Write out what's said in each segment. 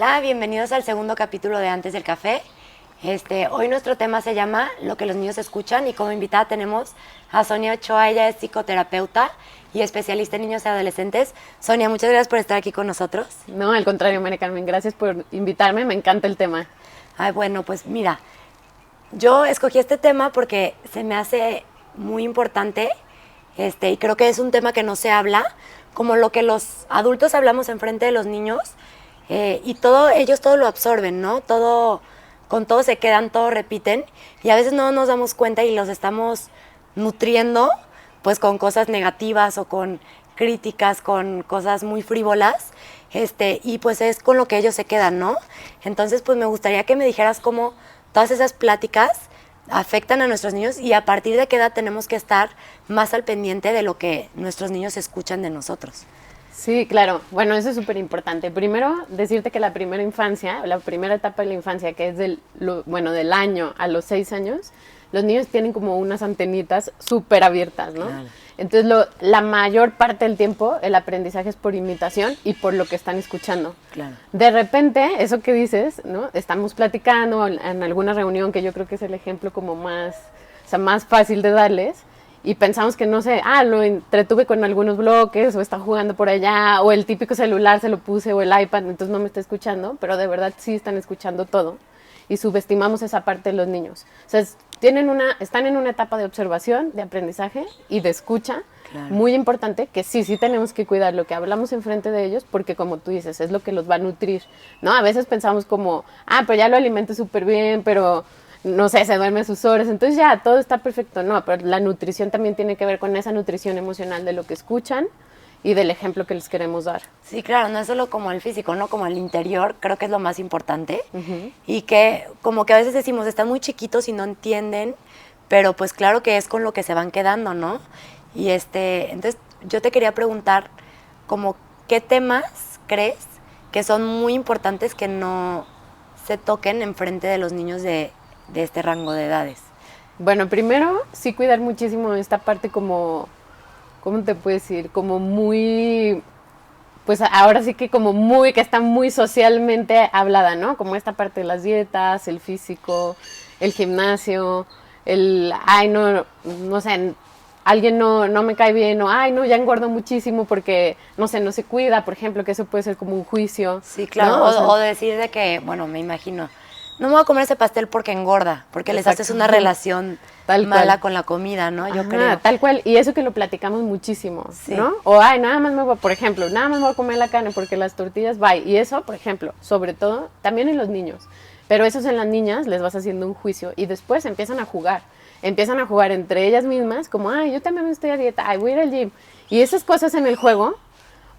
Hola, bienvenidos al segundo capítulo de Antes del Café. Hoy nuestro tema se llama Lo que los niños escuchan y como invitada tenemos a Sonia Ochoa. Ella es psicoterapeuta y especialista en niños y adolescentes. Sonia, muchas gracias por estar aquí con nosotros. No, al contrario, María Carmen, gracias por invitarme, me encanta el tema. Ay, bueno, pues mira, yo escogí este tema porque se me hace muy importante y creo que es un tema que no se habla, como lo que los adultos hablamos enfrente de los niños. Y ellos todo lo absorben, ¿no? Con todo se quedan, todo repiten y a veces no nos damos cuenta y los estamos nutriendo pues con cosas negativas o con críticas, con cosas muy frívolas, y pues es con lo que ellos se quedan, ¿no? Entonces pues me gustaría que me dijeras cómo todas esas pláticas afectan a nuestros niños y a partir de qué edad tenemos que estar más al pendiente de lo que nuestros niños escuchan de nosotros. Sí, claro. Bueno, eso es súper importante. Primero, decirte que la primera infancia, la primera etapa de la infancia, que es del año a los 6 años, los niños tienen como unas antenitas súper abiertas, ¿no? Claro. Entonces, la mayor parte del tiempo, el aprendizaje es por imitación y por lo que están escuchando. Claro. De repente, eso que dices, ¿no? Estamos platicando en alguna reunión, que yo creo que es el ejemplo como más fácil de darles, y pensamos que, no sé, lo entretuve con algunos bloques, o está jugando por allá, o el típico celular se lo puse, o el iPad, entonces no me está escuchando, pero de verdad sí están escuchando todo, y subestimamos esa parte de los niños. O sea, están en una etapa de observación, de aprendizaje y de escucha, claro, muy importante, que sí tenemos que cuidar lo que hablamos enfrente de ellos, porque como tú dices, es lo que los va a nutrir, ¿no? A veces pensamos como, pero ya lo alimento súper bien, pero no sé, se duerme a sus horas, entonces ya, todo está perfecto. No, pero la nutrición también tiene que ver con esa nutrición emocional de lo que escuchan y del ejemplo que les queremos dar. Sí, claro, no es solo como el físico, ¿no? Como el interior, creo que es lo más importante. Y que como que a veces decimos, están muy chiquitos y no entienden, pero pues claro que es con lo que se van quedando, ¿no? Y entonces yo te quería preguntar, como, ¿qué temas crees que son muy importantes que no se toquen enfrente de los niños de este rango de edades? Bueno, primero, sí cuidar muchísimo esta parte como, ¿cómo te puedo decir? Como muy, pues ahora sí que como muy, que está muy socialmente hablada, ¿no? Como esta parte de las dietas, el físico, el gimnasio, no sé, alguien no me cae bien, o no, ya engordo muchísimo porque, no sé, no se cuida, por ejemplo, que eso puede ser como un juicio. Sí, claro, ¿no? o decir de que, bueno, me imagino, no me voy a comer ese pastel porque engorda, porque les haces una relación mala con la comida, ¿no? Yo creo. Tal cual, y eso que lo platicamos muchísimo, sí, ¿no? O, nada más por ejemplo, nada más me voy a comer la carne porque las tortillas, y eso, por ejemplo, sobre todo, también en los niños, pero eso en las niñas les vas haciendo un juicio y después empiezan a jugar entre ellas mismas, como, yo también estoy a dieta, voy a ir al gym, y esas cosas en el juego.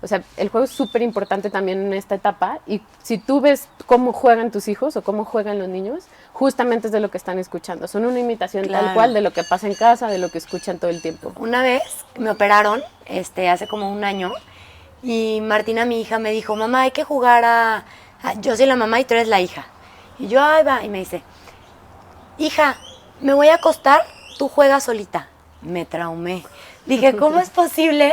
O sea, el juego es súper importante también en esta etapa, y si tú ves cómo juegan tus hijos o cómo juegan los niños, justamente es de lo que están escuchando. Son una imitación, claro, tal cual de lo que pasa en casa, de lo que escuchan todo el tiempo. Una vez me operaron, hace como un año, y Martina, mi hija, me dijo, mamá, hay que jugar yo soy la mamá y tú eres la hija. Y yo, ahí va, y me dice, hija, me voy a acostar, tú juegas solita. Me traumé. Dije, ¿cómo es posible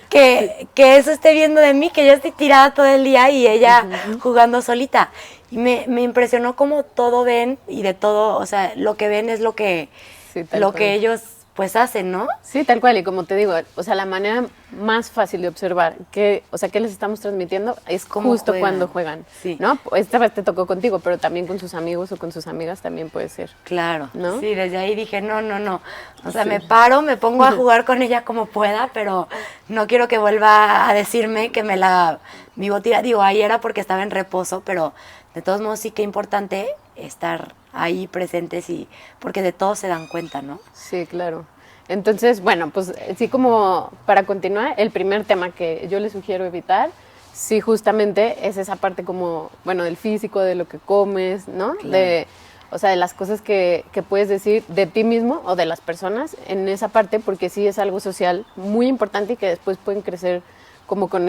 que eso esté viendo de mí, que yo estoy tirada todo el día y ella jugando solita? Y me impresionó cómo todo ven y de todo, o sea, lo que ven es lo que ellos pues hacen, ¿no? Sí, tal cual, y como te digo, o sea, la manera más fácil de observar qué les estamos transmitiendo es justo cuando juegan, sí, ¿no? Esta vez te tocó contigo, pero también con sus amigos o con sus amigas también puede ser. Claro, ¿no? Sí, desde ahí dije, no. O sea, me paro, me pongo a jugar con ella como pueda, pero no quiero que vuelva a decirme que me la vivo tirada. Digo, ahí era porque estaba en reposo, pero de todos modos sí que es importante estar ahí presentes porque de todo se dan cuenta, ¿no? Sí, claro. Entonces, bueno, pues sí, como para continuar, el primer tema que yo les sugiero evitar, sí, justamente es esa parte como, bueno, del físico, de lo que comes, ¿no? Claro. O sea, de las cosas que puedes decir de ti mismo o de las personas en esa parte, porque sí es algo social muy importante y que después pueden crecer como con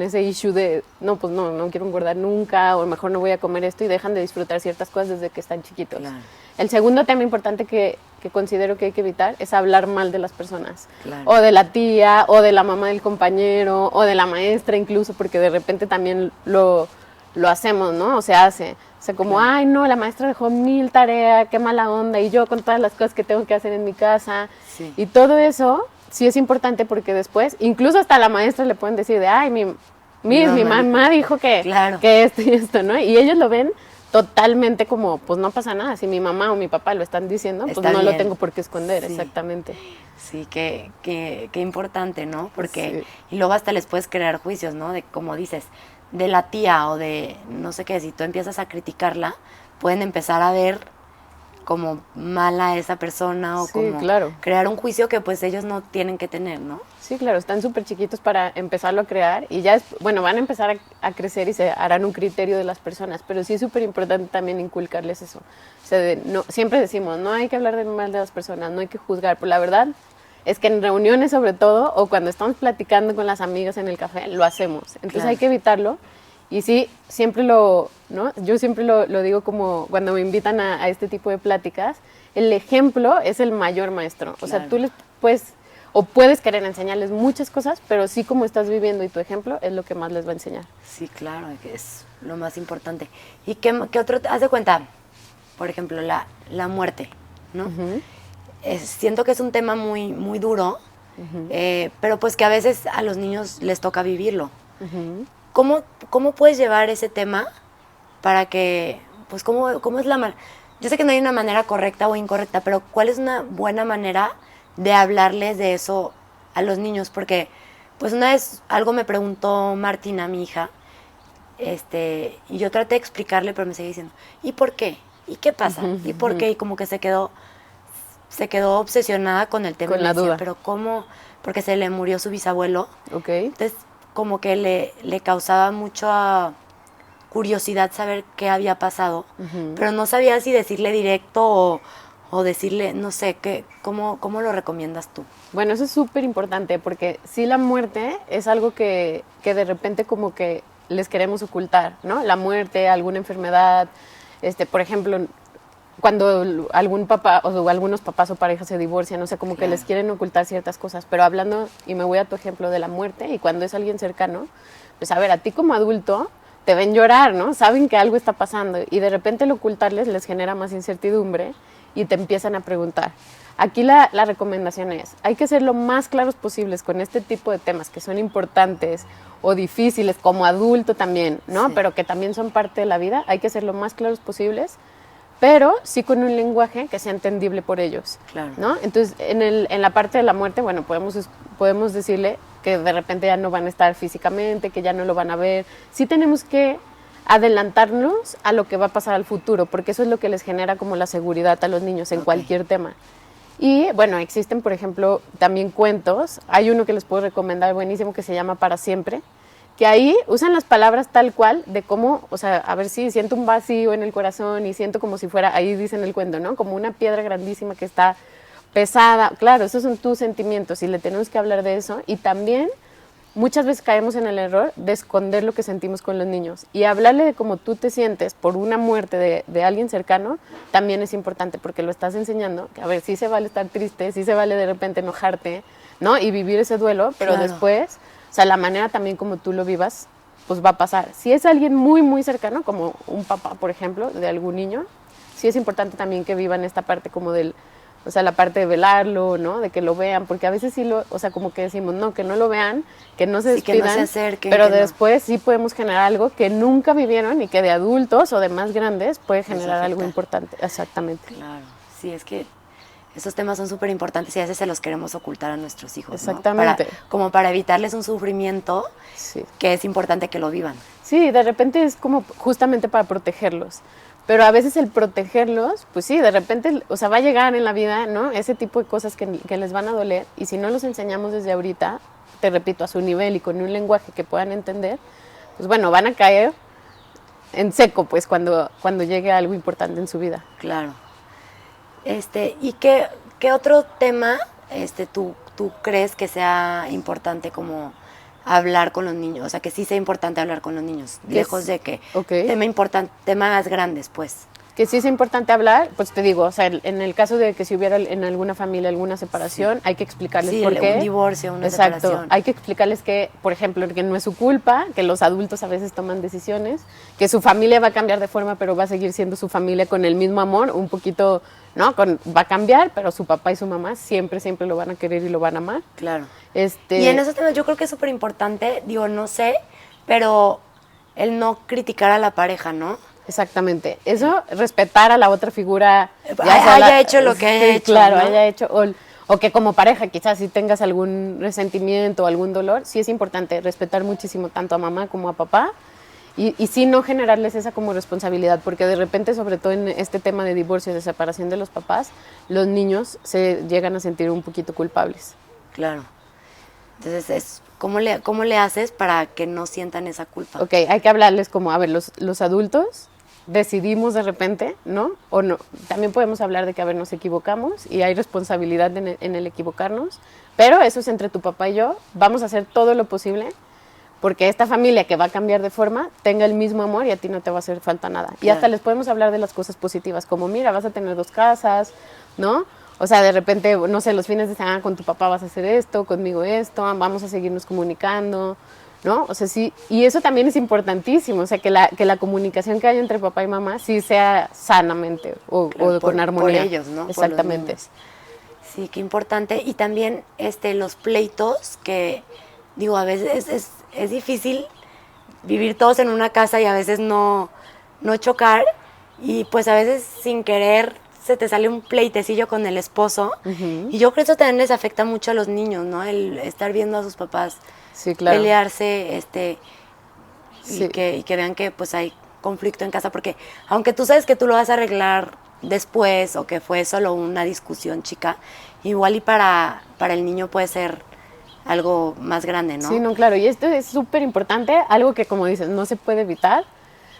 ese issue de, no quiero engordar nunca, o mejor no voy a comer esto, y dejan de disfrutar ciertas cosas desde que están chiquitos. Claro. El segundo tema importante que considero que hay que evitar es hablar mal de las personas. Claro. O de la tía, o de la mamá del compañero, o de la maestra incluso, porque de repente también lo lo hacemos, ¿no? O se hace. O sea, como, ay, no, la maestra dejó 1000 tareas, qué mala onda, y yo con todas las cosas que tengo que hacer en mi casa. Sí. Y todo eso sí es importante porque después, incluso hasta a la maestra le pueden decir de, ay, mi mamá dijo que esto y esto, ¿no? Y ellos lo ven totalmente como, pues no pasa nada. Si mi mamá o mi papá lo están diciendo, pues no lo tengo por qué esconder, exactamente. Sí, qué importante, ¿no? Porque, y luego hasta les puedes crear juicios, ¿no? De, como dices, de la tía o de no sé qué, si tú empiezas a criticarla, pueden empezar a ver como mala a esa persona o como crear un juicio que pues ellos no tienen que tener, ¿no? Sí, claro, están súper chiquitos para empezarlo a crear y ya, bueno, van a empezar a crecer y se harán un criterio de las personas, pero sí es súper importante también inculcarles eso. O sea, no, siempre decimos, no hay que hablar de mal de las personas, no hay que juzgar, pero la verdad es que en reuniones sobre todo, o cuando estamos platicando con las amigas en el café, lo hacemos. Entonces hay que evitarlo. Y sí, siempre ¿no? Yo siempre lo digo como cuando me invitan a este tipo de pláticas, el ejemplo es el mayor maestro. O sea, tú les puedes querer enseñarles muchas cosas, pero sí como estás viviendo y tu ejemplo es lo que más les va a enseñar. Sí, claro, que es lo más importante. ¿Y qué otro? Haz de cuenta, por ejemplo, la muerte, ¿no? Uh-huh. Siento que es un tema muy, muy duro, uh-huh. Pero pues que a veces a los niños les toca vivirlo. Uh-huh. ¿Cómo puedes llevar ese tema para que, pues, cómo es yo sé que no hay una manera correcta o incorrecta, pero ¿cuál es una buena manera de hablarles de eso a los niños? Porque, pues, una vez algo me preguntó Martina, mi hija, y yo traté de explicarle, pero me seguía diciendo, ¿y por qué? ¿Y qué pasa? Uh-huh. ¿Y por qué? Y como que se quedó obsesionada con el tema. Con la duda. Pero ¿cómo? Porque se le murió su bisabuelo. Okay. Entonces, como que le causaba mucha curiosidad saber qué había pasado, uh-huh. pero no sabía si decirle directo o decirle, no sé, ¿cómo lo recomiendas tú? Bueno, eso es súper importante porque sí, la muerte es algo que de repente como que les queremos ocultar, ¿no? La muerte, alguna enfermedad, por ejemplo, cuando algún papá o algunos papás o parejas se divorcian, o sea, como que les quieren ocultar ciertas cosas, pero hablando, y me voy a tu ejemplo de la muerte, y cuando es alguien cercano, pues a ver, a ti como adulto te ven llorar, ¿no? Saben que algo está pasando y de repente el ocultarles les genera más incertidumbre y te empiezan a preguntar. Aquí la recomendación es, hay que ser lo más claros posibles con este tipo de temas que son importantes o difíciles como adulto también, ¿no? Sí. Pero que también son parte de la vida, hay que ser lo más claros posibles, pero sí con un lenguaje que sea entendible por ellos, claro. ¿no? Entonces, en la parte de la muerte, bueno, podemos decirle que de repente ya no van a estar físicamente, que ya no lo van a ver. Sí tenemos que adelantarnos a lo que va a pasar al futuro, porque eso es lo que les genera como la seguridad a los niños en cualquier tema. Y, bueno, existen, por ejemplo, también cuentos. Hay uno que les puedo recomendar buenísimo que se llama Para Siempre, que ahí usan las palabras tal cual de cómo, o sea, a ver si siento un vacío en el corazón y siento como si fuera, ahí dicen el cuento, ¿no? Como una piedra grandísima que está pesada. Claro, esos son tus sentimientos y le tenemos que hablar de eso. Y también muchas veces caemos en el error de esconder lo que sentimos con los niños. Y hablarle de cómo tú te sientes por una muerte de alguien cercano también es importante porque lo estás enseñando. Que, a ver, sí se vale estar triste, sí se vale de repente enojarte, ¿no? Y vivir ese duelo, pero claro. Después, o sea, la manera también como tú lo vivas, pues va a pasar. Si es alguien muy, muy cercano, como un papá, por ejemplo, de algún niño, sí es importante también que vivan esta parte como o sea, la parte de velarlo, ¿no? De que lo vean, porque a veces sí o sea, como que decimos, no, que no lo vean, que no se despidan, que no se acerquen, pero después sí podemos generar algo que nunca vivieron y que de adultos o de más grandes puede generar algo importante. Exactamente. Claro, sí, es que esos temas son súper importantes y a veces se los queremos ocultar a nuestros hijos, exactamente. ¿no? Como para evitarles un sufrimiento que es importante que lo vivan. Sí, de repente es como justamente para protegerlos. Pero a veces el protegerlos, pues sí, de repente, o sea, va a llegar en la vida, ¿no? Ese tipo de cosas que les van a doler. Y si no los enseñamos desde ahorita, te repito, a su nivel y con un lenguaje que puedan entender, pues bueno, van a caer en seco, pues, cuando llegue algo importante en su vida. Claro. ¿Y qué otro tema tú crees que sea importante como hablar con los niños? O sea, que sí sea importante hablar con los niños, lejos de que tema más grandes, pues. que sí es importante hablar, pues te digo, o sea, en el caso de que si hubiera en alguna familia alguna separación, hay que explicarles por qué. Un divorcio, una Exacto, separación. hay que explicarles que, por ejemplo, que no es su culpa, que los adultos a veces toman decisiones, que su familia va a cambiar de forma, pero va a seguir siendo su familia con el mismo amor, un poquito, ¿no? Va a cambiar, pero su papá y su mamá siempre lo van a querer y lo van a amar. Claro. Y en esos temas yo creo que es súper importante, digo, no sé, pero el no criticar a la pareja, ¿no? Exactamente. Eso, respetar a la otra figura. Haya hecho lo que haya hecho. Claro, ¿no? haya hecho. O que como pareja quizás si tengas algún resentimiento o algún dolor, sí es importante respetar muchísimo tanto a mamá como a papá y sí no generarles esa como responsabilidad, porque de repente, sobre todo en este tema de divorcio y de separación de los papás, los niños se llegan a sentir un poquito culpables. Claro. Entonces, ¿cómo le haces para que no sientan esa culpa? Ok, hay que hablarles como, a ver, los adultos decidimos de repente, ¿no? O no. También podemos hablar de que, a ver, nos equivocamos y hay responsabilidad en el equivocarnos, pero eso es entre tu papá y yo. Vamos a hacer todo lo posible porque esta familia que va a cambiar de forma tenga el mismo amor y a ti no te va a hacer falta nada. Claro. Y hasta les podemos hablar de las cosas positivas, como, mira, vas a tener 2 casas, ¿no? O sea, de repente, no sé, los fines de semana con tu papá vas a hacer esto, conmigo esto, vamos a seguirnos comunicando, ¿no? O sea, sí, y eso también es importantísimo, o sea, que la comunicación que hay entre papá y mamá sí sea sanamente o con armonía. Por ellos, ¿no? Exactamente. Sí, qué importante. Y también los pleitos que, digo, a veces es difícil vivir todos en una casa y a veces no chocar y pues a veces sin querer se te sale un pleitecillo con el esposo. Uh-huh. Y yo creo que eso también les afecta mucho a los niños, ¿no? El estar viendo a sus papás pelearse, sí. y que vean que pues hay conflicto en casa, porque aunque tú sabes que tú lo vas a arreglar después o que fue solo una discusión chica, igual y para el niño puede ser algo más grande, ¿no? Sí, no, claro, y esto es súper importante, algo que como dices, no se puede evitar.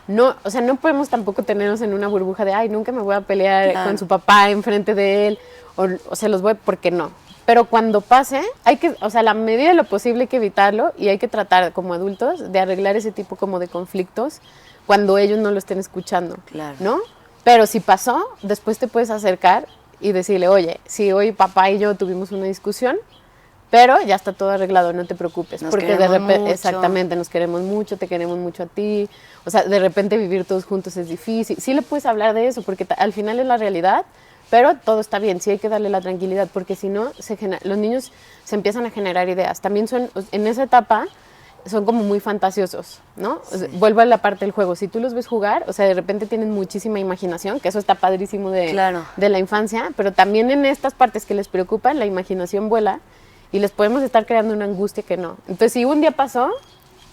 No, o sea, no podemos tampoco tenernos en una burbuja de, ay, nunca me voy a pelear con su papá enfrente de él, o se los voy, porque no. Pero cuando pase, hay que, o sea, la medida de lo posible hay que evitarlo y hay que tratar como adultos de arreglar ese tipo como de conflictos cuando ellos no lo estén escuchando, ¿no? Pero si pasó, después te puedes acercar y decirle, oye, sí, hoy papá y yo tuvimos una discusión, pero ya está todo arreglado, no te preocupes. Porque de repente, exactamente, nos queremos mucho, te queremos mucho a ti. O sea, de repente vivir todos juntos es difícil. Sí le puedes hablar de eso, porque al final es la realidad, pero todo está bien, sí hay que darle la tranquilidad, porque si no, los niños se empiezan a generar ideas. También en esa etapa, son como muy fantasiosos, ¿no? Sí. O sea, vuelvo a la parte del juego. Si tú los ves jugar, o sea, de repente tienen muchísima imaginación, que eso está padrísimo de la infancia, pero también en estas partes que les preocupan, la imaginación vuela, y les podemos estar creando una angustia que no. Entonces, si un día pasó,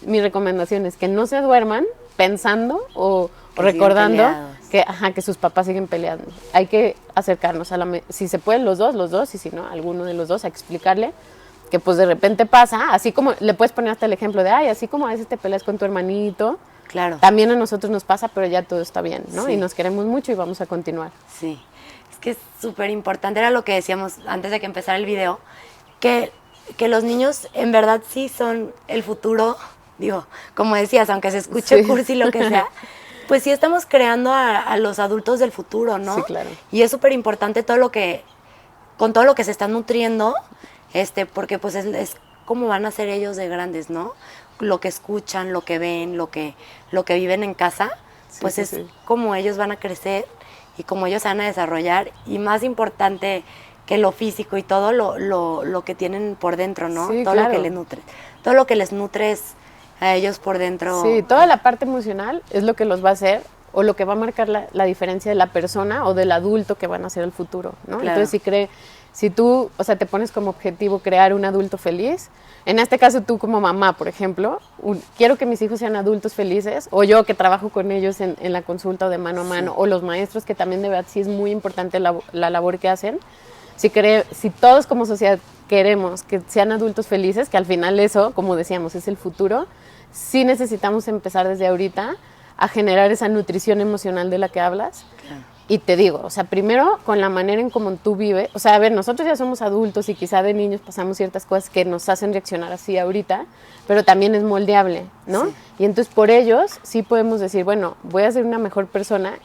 mi recomendación es que no se duerman pensando o recordando que sus papás siguen peleando. Hay que acercarnos si se pueden los dos, y si no, alguno de los dos, a explicarle que pues de repente pasa, así como le puedes poner hasta el ejemplo de, ay, así como a veces te peleas con tu hermanito, también a nosotros nos pasa, pero ya todo está bien, ¿no? Sí. Y nos queremos mucho y vamos a continuar. Sí, es que es súper importante, era lo que decíamos antes de que empezara el video, que los niños en verdad sí son el futuro, digo, como decías, aunque se escuche cursi lo que sea, pues sí estamos creando a los adultos del futuro, ¿no? Sí, claro. Y es súper importante con todo lo que se están nutriendo, porque pues es como van a ser ellos de grandes, ¿no? Lo que escuchan, lo que ven, lo que viven en casa, pues es como ellos van a crecer y como ellos se van a desarrollar, y más importante que lo físico y todo lo que tienen por dentro, ¿no? Sí, todo claro. Lo que les nutre. Todo lo que les nutre es a ellos por dentro. Sí, toda la parte emocional es lo que los va a hacer o lo que va a marcar la diferencia de la persona o del adulto que van a ser el futuro, ¿no? Claro. Entonces, si tú, o sea, te pones como objetivo crear un adulto feliz, en este caso tú como mamá, por ejemplo, quiero que mis hijos sean adultos felices, o yo que trabajo con ellos en la consulta o de mano a mano, o los maestros que también de verdad sí es muy importante la labor que hacen. Si todos como sociedad queremos que sean adultos felices, que al final eso, como decíamos, es el futuro, sí necesitamos empezar desde ahorita a generar esa nutrición emocional de la que hablas. Claro. Y te digo, o sea, primero con la manera en cómo tú vives, o sea, a ver, nosotros ya somos adultos y quizá de niños pasamos ciertas cosas que nos hacen reaccionar así ahorita, pero también es moldeable, ¿no? Sí. Y entonces por ellos sí podemos decir, bueno, voy a ser una mejor persona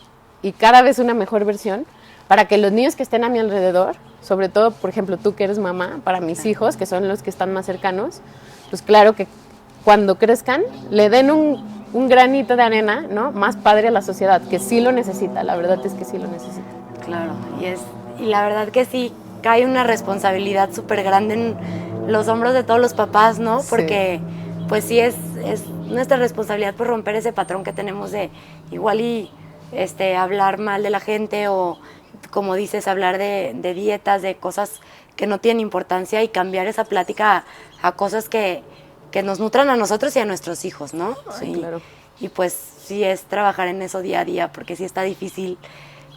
y cada vez una mejor versión para que los niños que estén a mi alrededor, sobre todo, por ejemplo, tú que eres mamá, para mis hijos, que son los que están más cercanos, pues claro que cuando crezcan le den un granito de arena, ¿no? Más padre a la sociedad, que sí lo necesita, la verdad es que sí lo necesita. Claro, y la verdad que sí, cae una responsabilidad súper grande en los hombros de todos los papás, ¿no? Sí. Porque pues sí es nuestra responsabilidad por romper ese patrón que tenemos de igual y hablar mal de la gente o, como dices, hablar de dietas, de cosas que no tienen importancia y cambiar esa plática a cosas que nos nutran a nosotros y a nuestros hijos, ¿no? Sí, claro. Y pues sí es trabajar en eso día a día, porque sí está difícil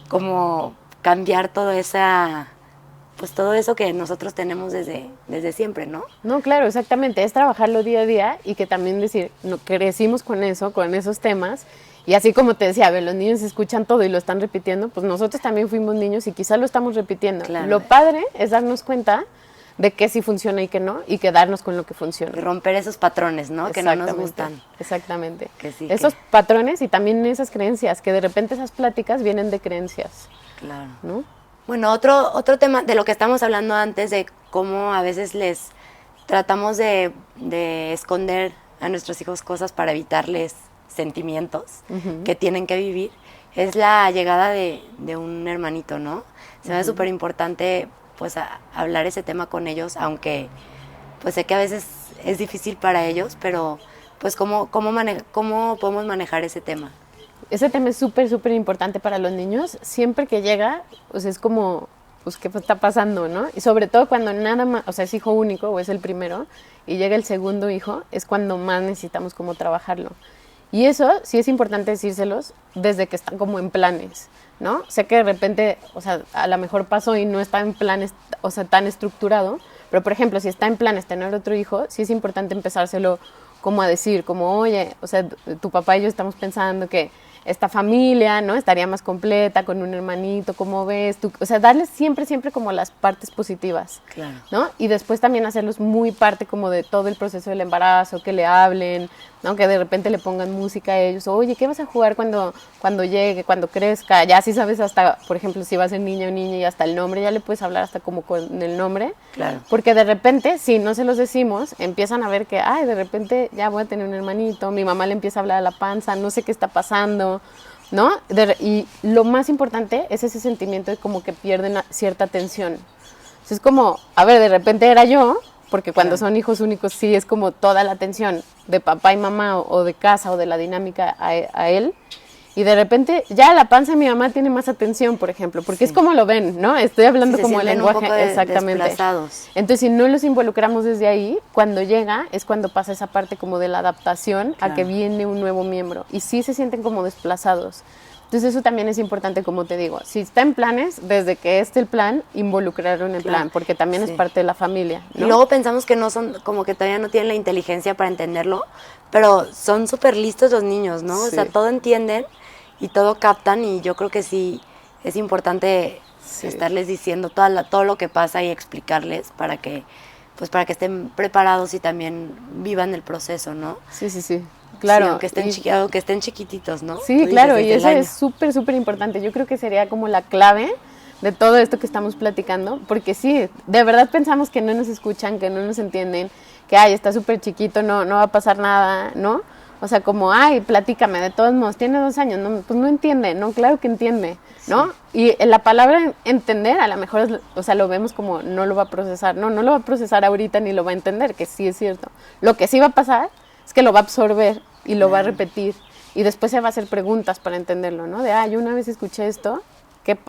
como cambiar todo eso que nosotros tenemos desde siempre, ¿no? No, claro, exactamente, es trabajarlo día a día y que también decir, no, crecimos con eso, con esos temas, y así como te decía, a ver, los niños escuchan todo y lo están repitiendo, pues nosotros también fuimos niños y quizás lo estamos repitiendo. Claro. Lo padre es darnos cuenta de qué sí funciona y qué no, y quedarnos con lo que funciona. Y romper esos patrones, ¿no? Que no nos gustan. Exactamente. Que sí, esos patrones y también esas creencias, que de repente esas pláticas vienen de creencias. Claro. ¿No? Bueno, otro tema de lo que estamos hablando antes, de cómo a veces les tratamos de esconder a nuestros hijos cosas para evitarles sentimientos que tienen que vivir, es la llegada de un hermanito, ¿no? Se me hace súper importante pues hablar ese tema con ellos, aunque pues sé que a veces es difícil para ellos, pero pues cómo podemos manejar ese tema. Ese tema es súper, súper importante para los niños. Siempre que llega, pues es como, pues qué está pasando, ¿no? Y sobre todo cuando nada más, o sea, es hijo único o es el primero y llega el segundo hijo, es cuando más necesitamos como trabajarlo. Y eso sí es importante decírselos desde que están como en planes, ¿no? Sé que de repente, o sea, a lo mejor pasó y no está en planes, o sea, tan estructurado, pero por ejemplo, si está en planes tener otro hijo, sí es importante empezárselo como a decir, como, oye, o sea, tu papá y yo estamos pensando que esta familia, ¿no? Estaría más completa con un hermanito, ¿cómo ves? Tú, o sea, darles siempre, siempre como las partes positivas, claro, ¿no? Y después también hacerlos muy parte como de todo el proceso del embarazo, que le hablen, ¿no? Que de repente le pongan música a ellos, oye, ¿qué vas a jugar cuando llegue, cuando crezca? Ya sí sabes hasta, por ejemplo, si va a ser niño o niña y hasta el nombre, ya le puedes hablar hasta como con el nombre. claro. Porque de repente, si no se los decimos, empiezan a ver que, ay, de repente ya voy a tener un hermanito, mi mamá le empieza a hablar a la panza, no sé qué está pasando, ¿no? Y lo más importante es ese sentimiento de como que pierden cierta atención. Entonces es como, a ver, de repente era yo, porque cuando Claro. son hijos únicos sí es como toda la atención de papá y mamá o de casa o de la dinámica a él. Y de repente ya la panza de mi mamá tiene más atención, por ejemplo, porque es como lo ven, ¿no? Estoy hablando Sí, como el lenguaje, un poco exactamente. desplazados. Entonces, si no los involucramos desde ahí, cuando llega es cuando pasa esa parte como de la adaptación Claro. a que viene un nuevo miembro. Y sí se sienten como desplazados. Entonces, eso también es importante, como te digo. Si está en planes, desde que esté el plan, involucrarlo en el Claro. plan, porque también Sí. es parte de la familia, ¿no? Y luego pensamos que no son, como que todavía no tienen la inteligencia para entenderlo, pero son súper listos los niños, ¿no? Sí. O sea, todo entienden y todo captan, y yo creo que sí es importante estarles diciendo todo lo que pasa y explicarles para que estén preparados y también vivan el proceso, ¿no? Sí, sí, sí. Claro. Sí, aunque estén chiquititos, ¿no? Sí, Tú claro, dices, y desde eso el año. es súper, súper importante. Yo creo que sería como la clave de todo esto que estamos platicando, porque sí, de verdad pensamos que no nos escuchan, que no nos entienden, que, ay, está súper chiquito, no va a pasar nada, ¿no? O sea, como, ay, platícame, de todos modos, tiene 2 años, no, pues no entiende, ¿no? Claro que entiende, ¿no? Sí. Y la palabra entender, a lo mejor, o sea, lo vemos como no lo va a procesar, no lo va a procesar ahorita ni lo va a entender, que sí es cierto. Lo que sí va a pasar es que lo va a absorber y lo va a repetir, y después se va a hacer preguntas para entenderlo, ¿no? De, yo una vez escuché esto,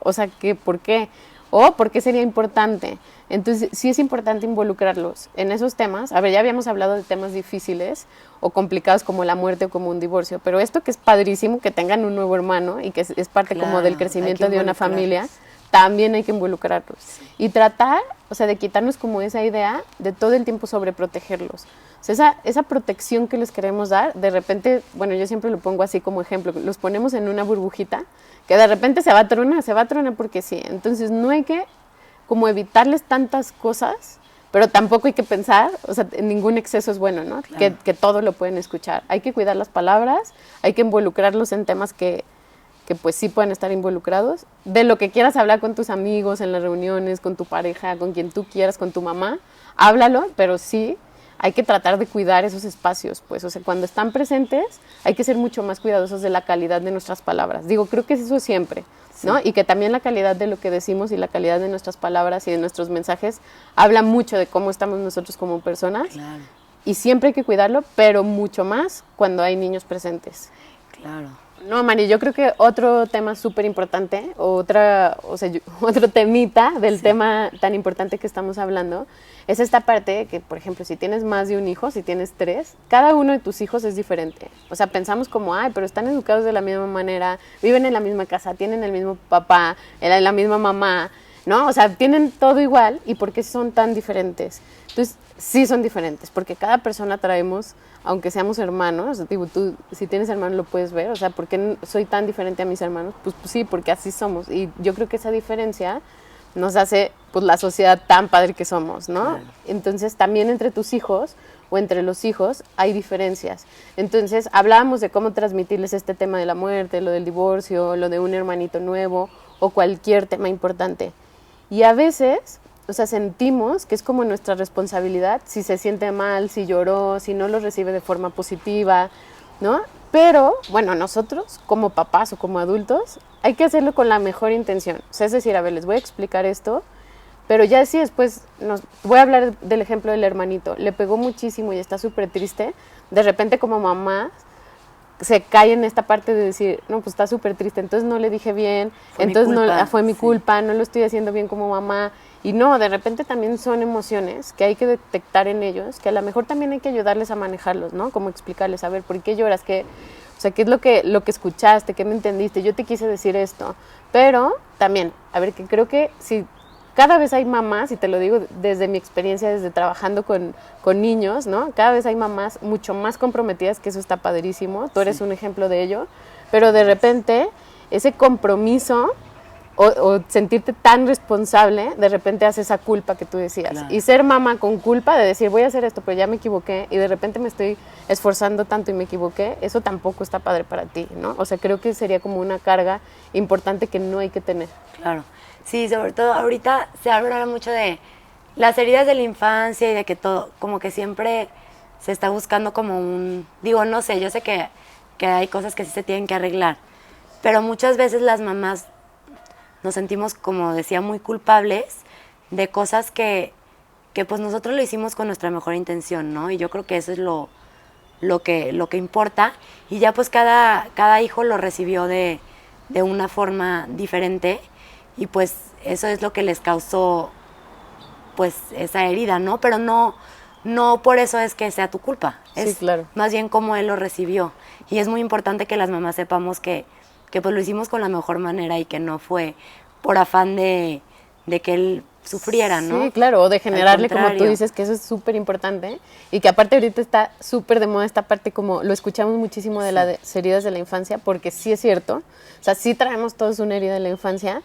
o sea, ¿por qué? O ¿por qué sería importante? Entonces, sí es importante involucrarlos en esos temas. A ver, ya habíamos hablado de temas difíciles o complicados como la muerte o como un divorcio, pero esto que es padrísimo, que tengan un nuevo hermano y que es parte como del crecimiento de una familia, también hay que involucrarlos. Y tratar, o sea, de quitarnos como esa idea de todo el tiempo sobreprotegerlos. O sea, esa protección que les queremos dar, de repente, bueno, yo siempre lo pongo así como ejemplo, los ponemos en una burbujita que de repente se va a tronar porque sí. Entonces no hay que como evitarles tantas cosas, pero tampoco hay que pensar, o sea, ningún exceso es bueno, ¿no? Claro. Que todo lo pueden escuchar. Hay que cuidar las palabras, hay que involucrarlos en temas que que pues sí pueden estar involucrados. De lo que quieras hablar con tus amigos, en las reuniones, con tu pareja, con quien tú quieras, con tu mamá, háblalo, pero sí hay que tratar de cuidar esos espacios, pues, o sea, cuando están presentes hay que ser mucho más cuidadosos de la calidad de nuestras palabras. Digo, creo que es eso siempre, ¿no? Y que también la calidad de lo que decimos y la calidad de nuestras palabras y de nuestros mensajes habla mucho de cómo estamos nosotros como personas. Claro. Y siempre hay que cuidarlo, pero mucho más cuando hay niños presentes. Claro. No, Mari, yo creo que otro tema súper importante, otro temita del tema tan importante que estamos hablando, es esta parte que, por ejemplo, si tienes más de un hijo, si tienes 3, cada uno de tus hijos es diferente. O sea, pensamos como, ay, pero están educados de la misma manera, viven en la misma casa, tienen el mismo papá, la misma mamá, ¿no? O sea, tienen todo igual, ¿y por qué son tan diferentes? Entonces, sí son diferentes, porque cada persona traemos, aunque seamos hermanos, digo, tú si tienes hermanos lo puedes ver, o sea, ¿por qué soy tan diferente a mis hermanos? Pues sí, porque así somos, y yo creo que esa diferencia nos hace, pues, la sociedad tan padre que somos, ¿no? Claro. Entonces, también entre tus hijos o entre los hijos hay diferencias. Entonces, hablábamos de cómo transmitirles este tema de la muerte, lo del divorcio, lo de un hermanito nuevo o cualquier tema importante. Y a veces, o sea, sentimos que es como nuestra responsabilidad si se siente mal, si lloró, si no lo recibe de forma positiva, ¿no? Pero, bueno, nosotros como papás o como adultos hay que hacerlo con la mejor intención. O sea, es decir, a ver, les voy a explicar esto, pero ya si después voy a hablar del ejemplo del hermanito. Le pegó muchísimo y está súper triste. De repente como mamá se cae en esta parte de decir, no, pues está súper triste, entonces no le dije bien, fue mi culpa, no lo estoy haciendo bien como mamá. Y no, de repente también son emociones que hay que detectar en ellos, que a lo mejor también hay que ayudarles a manejarlos, ¿no? Como explicarles, a ver, ¿por qué lloras? O sea, ¿qué es lo que escuchaste? ¿Qué me entendiste? Yo te quise decir esto. Pero también, a ver, que creo que si cada vez hay mamás, y te lo digo desde mi experiencia, desde trabajando con niños, ¿no? Cada vez hay mamás mucho más comprometidas, que eso está padrísimo. Tú eres un ejemplo de ello. Pero de repente, ese compromiso o sentirte tan responsable, de repente hace esa culpa que tú decías. Claro. Y ser mamá con culpa de decir, voy a hacer esto, pero ya me equivoqué, y de repente me estoy esforzando tanto y me equivoqué, eso tampoco está padre para ti, ¿no? O sea, creo que sería como una carga importante que no hay que tener. Claro. Sí, sobre todo ahorita se habla mucho de las heridas de la infancia y de que todo, como que siempre se está buscando como digo, no sé, yo sé que hay cosas que sí se tienen que arreglar, pero muchas veces las mamás nos sentimos, como decía, muy culpables de cosas que pues nosotros lo hicimos con nuestra mejor intención, ¿no? Y yo creo que eso es lo que importa, y ya pues cada hijo lo recibió de una forma diferente, y pues eso es lo que les causó pues esa herida, ¿no? Pero no por eso es que sea tu culpa, es claro. Más bien cómo él lo recibió, y es muy importante que las mamás sepamos que pues lo hicimos con la mejor manera y que no fue por afán de que él sufriera, ¿no? Sí, claro, o de generarle, como tú dices, que eso es súper importante, y que aparte ahorita está súper de moda esta parte, como lo escuchamos muchísimo de las heridas de la infancia, porque sí es cierto, o sea, sí traemos todos una herida de la infancia,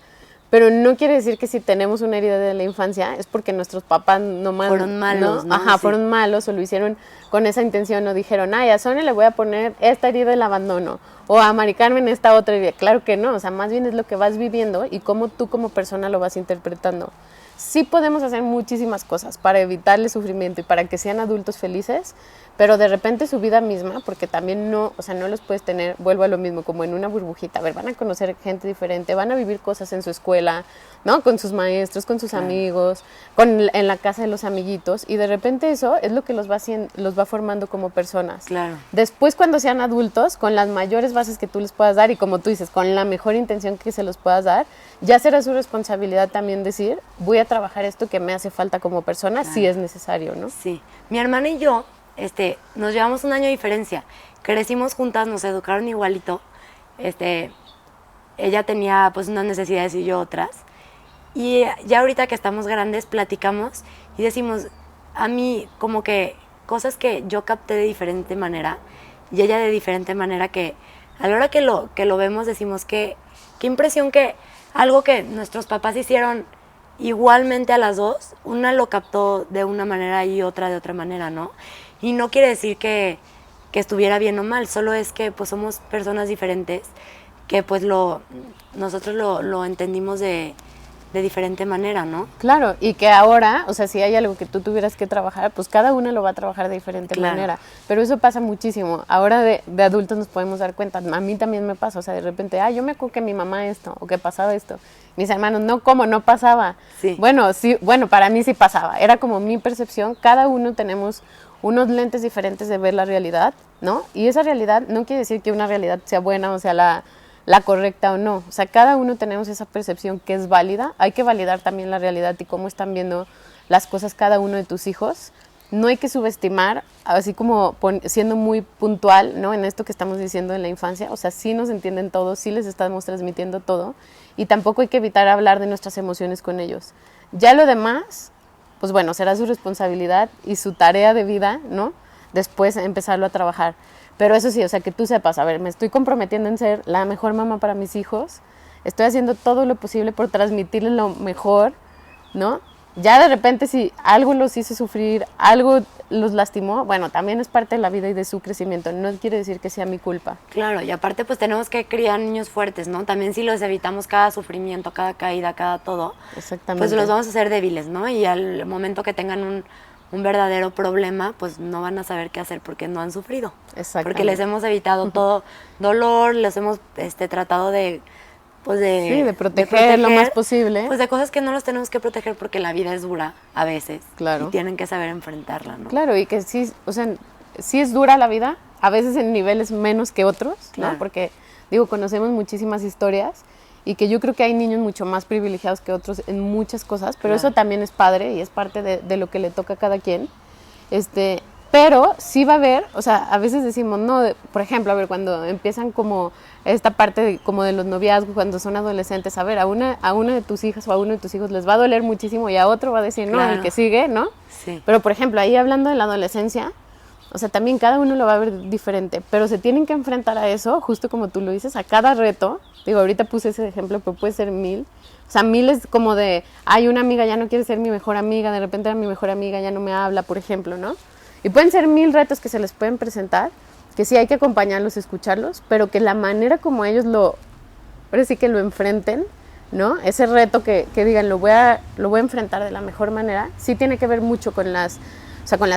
pero no quiere decir que si tenemos una herida de la infancia es porque nuestros papás fueron malos, ¿no? Ajá, sí. Fueron malos, o lo hicieron con esa intención, o dijeron, ay, a Sonia le voy a poner esta herida del abandono, o a Mari Carmen esta otra herida. Claro que no, o sea, más bien es lo que vas viviendo y cómo tú como persona lo vas interpretando. Sí podemos hacer muchísimas cosas para evitarle sufrimiento y para que sean adultos felices, pero de repente su vida misma, porque también no los puedes tener, vuelvo a lo mismo, como en una burbujita. A ver, van a conocer gente diferente, van a vivir cosas en su escuela, ¿no? Con sus maestros, con sus amigos, en la casa de los amiguitos, y de repente eso es lo que los va formando como personas. Claro. Después, cuando sean adultos, con las mayores bases que tú les puedas dar, y como tú dices, con la mejor intención que se los puedas dar, ya será su responsabilidad también decir, voy a trabajar esto que me hace falta como persona, claro, si es necesario, ¿no? Sí. Mi hermana y yo nos llevamos un año de diferencia. Crecimos juntas, nos educaron igualito. Ella tenía pues unas necesidades y yo otras. Y ya ahorita que estamos grandes platicamos y decimos, a mí como que cosas que yo capté de diferente manera y ella de diferente manera, que a la hora que lo vemos decimos que qué impresión que algo que nuestros papás hicieron igualmente a las dos, una lo captó de una manera y otra de otra manera, ¿no? Y no quiere decir que estuviera bien o mal, solo es que pues somos personas diferentes, que pues nosotros lo entendimos de diferente manera, ¿no? Claro, y que ahora, o sea, si hay algo que tú tuvieras que trabajar, pues cada uno lo va a trabajar de diferente manera. Pero eso pasa muchísimo. Ahora de adultos nos podemos dar cuenta. A mí también me pasa, o sea, de repente, yo me acuerdo que mi mamá esto, o que pasaba esto. Mis hermanos, no, ¿cómo? No pasaba. Sí. Bueno, sí, bueno, para mí sí pasaba. Era como mi percepción. Cada uno tenemos unos lentes diferentes de ver la realidad, ¿no? Y esa realidad no quiere decir que una realidad sea buena, o sea, la correcta o no. O sea, cada uno tenemos esa percepción que es válida. Hay que validar también la realidad y cómo están viendo las cosas cada uno de tus hijos. No hay que subestimar, así como siendo muy puntual, ¿no? En esto que estamos diciendo en la infancia. O sea, sí nos entienden todos, sí les estamos transmitiendo todo. Y tampoco hay que evitar hablar de nuestras emociones con ellos. Ya lo demás, pues bueno, será su responsabilidad y su tarea de vida, ¿no? Después empezarlo a trabajar. Pero eso sí, o sea, que tú sepas, a ver, me estoy comprometiendo en ser la mejor mamá para mis hijos, estoy haciendo todo lo posible por transmitirles lo mejor, ¿no? Ya de repente si algo los hice sufrir, algo los lastimó, bueno, también es parte de la vida y de su crecimiento, no quiere decir que sea mi culpa. Claro, y aparte pues tenemos que criar niños fuertes, ¿no? También si los evitamos cada sufrimiento, cada caída, cada todo, Exactamente. pues los vamos a hacer débiles, ¿no? Y al momento que tengan un verdadero problema, pues no van a saber qué hacer porque no han sufrido. Porque les hemos evitado todo dolor, les hemos tratado de proteger lo más posible. Pues de cosas que no los tenemos que proteger porque la vida es dura a veces. Claro. Y tienen que saber enfrentarla, ¿no? Claro, y que sí, o sea, sí es dura la vida, a veces en niveles menos que otros, claro. ¿no? Porque, digo, conocemos muchísimas historias y que yo creo que hay niños mucho más privilegiados que otros en muchas cosas, pero eso también es padre y es parte de lo que le toca a cada quien. Pero sí va a haber, o sea, a veces decimos, no, por ejemplo, a ver, cuando empiezan como esta parte como de los noviazgos, cuando son adolescentes, a ver, a una de tus hijas o a uno de tus hijos les va a doler muchísimo y a otro va a decir, no, el que sigue, ¿no? Sí. Pero, por ejemplo, ahí hablando de la adolescencia, o sea, también cada uno lo va a ver diferente, pero se tienen que enfrentar a eso, justo como tú lo dices, a cada reto. Digo, ahorita puse ese ejemplo, pero puede ser 1000. O sea, 1000 es como de, una amiga ya no quiere ser mi mejor amiga, de repente era mi mejor amiga, ya no me habla, por ejemplo, ¿no? Y pueden ser 1000 retos que se les pueden presentar, que sí hay que acompañarlos, escucharlos, pero que la manera como ellos ahora sí que lo enfrenten, ¿no? Ese reto que digan, lo voy a enfrentar de la mejor manera, sí tiene que ver mucho con las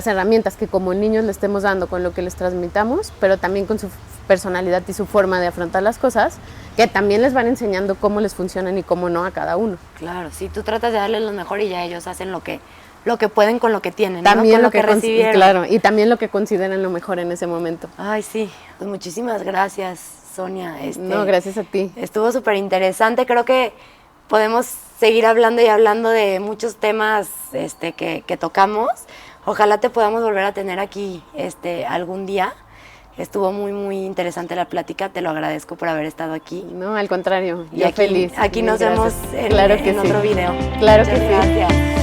herramientas que como niños le estemos dando, con lo que les transmitamos, pero también con su personalidad y su forma de afrontar las cosas, que también les van enseñando cómo les funcionan y cómo no a cada uno. Claro, sí, tú tratas de darles lo mejor y ya ellos hacen lo que pueden con lo que tienen, también ¿no? Con lo que recibieron. Claro, y también lo que consideran lo mejor en ese momento. Ay, sí. Pues muchísimas gracias, Sonia. No, gracias a ti. Estuvo súper interesante. Creo que podemos seguir hablando y hablando de muchos temas que tocamos. Ojalá te podamos volver a tener aquí algún día. Estuvo muy, muy interesante la plática. Te lo agradezco por haber estado aquí. No, al contrario, y aquí, feliz. Aquí nos vemos en claro que otro video. Claro Muchas que gracias. Sí.